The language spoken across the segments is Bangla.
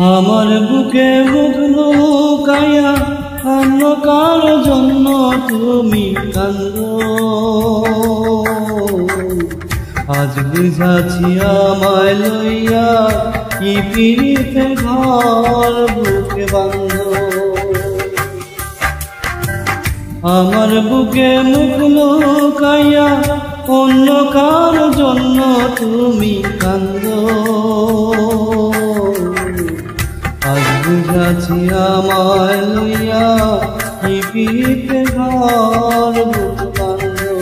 আমার বুকে মুখ লুকাইয়া অন্য কারো জন্য তুমি কান্দো। আজ বুঝাছি আমায় লইয়া কি পিড়িতে ঘর বুকে বাঁধো। আমার বুকে মুখ লুকাইয়া অন্য কারো জন্য তুমি কান্দো। আজ বুঝাছি আমায় লইয়া কি পিড়িতে ঘর বুকে বাঁধো।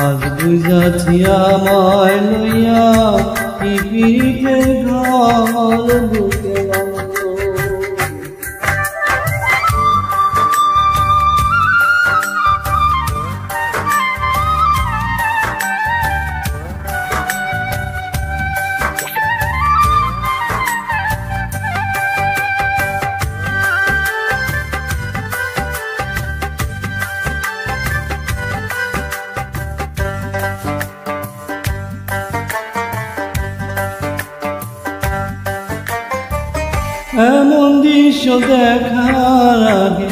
আজ বুঝাছি আমায় লইয়া কি পিড়িতে ঘর বুকে বাঁধো। এমন দৃশ্য দেখার আগে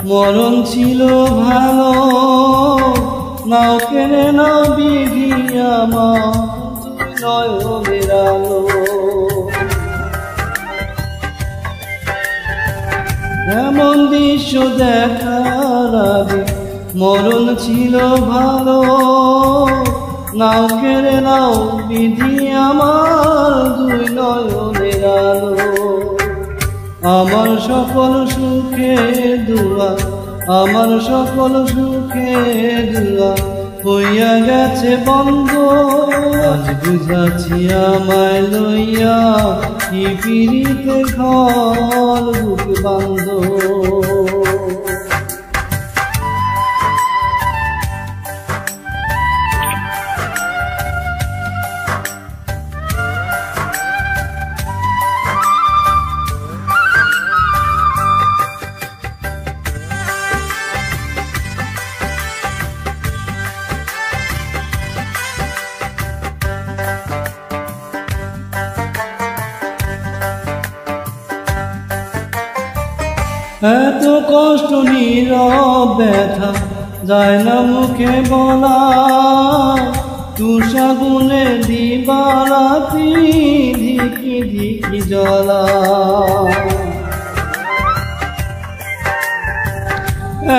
মরণ ছিল ভালো, নাও কেড়ে নাও বিধি আমার নয়নের আলো। এমন দৃশ্য দেখার আগে মরণ ছিল ভালো, নাও কেড়ে নাও বিধি আমার দুই নয়নের আলো। আমার সকল সুখে দুয়া, আমার সকল সুখে দুয়া হইয়া গেছে বন্ধ। আজ বুঝাছি আমায় লইয়া কি পিড়িতে ঘর বুকে বাঁধো। এত কষ্ট নীরব ব্যথা যায় না মুখে বলা, তুষা গুনে দিবারাতি ধিকি ধিকি জ্বলা।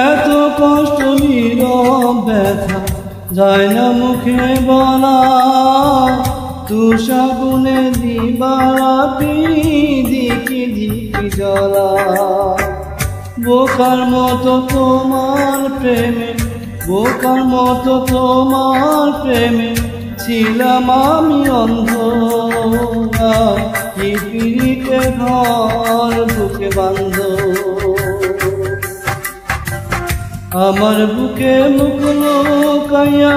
এত কষ্ট নীরব ব্যথা যায় না মুখে বলা, তুষা গুনে দিবারাতি ধিকি ধিকি জ্বলা। বোকার মতো তোমার প্রেমে, বোকার মতো তোমার প্রেমে ছিলাম আমি অন্ধ। কি পিড়িতে ঘর বুকে বাঁধো। আমার বুকে মুখ লুকাইয়া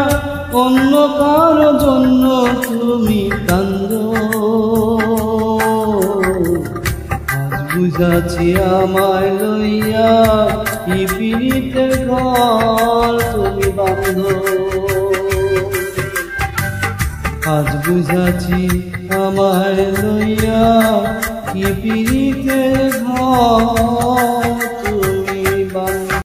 অন্য কারো জন্য তুমি কান্দো। বুঝাছি আমায় লইয়া কি পিড়িতে ঘর তুমি বাঁধো। আজ বুঝাছি আমায় লইয়া কি পিড়িতে ঘর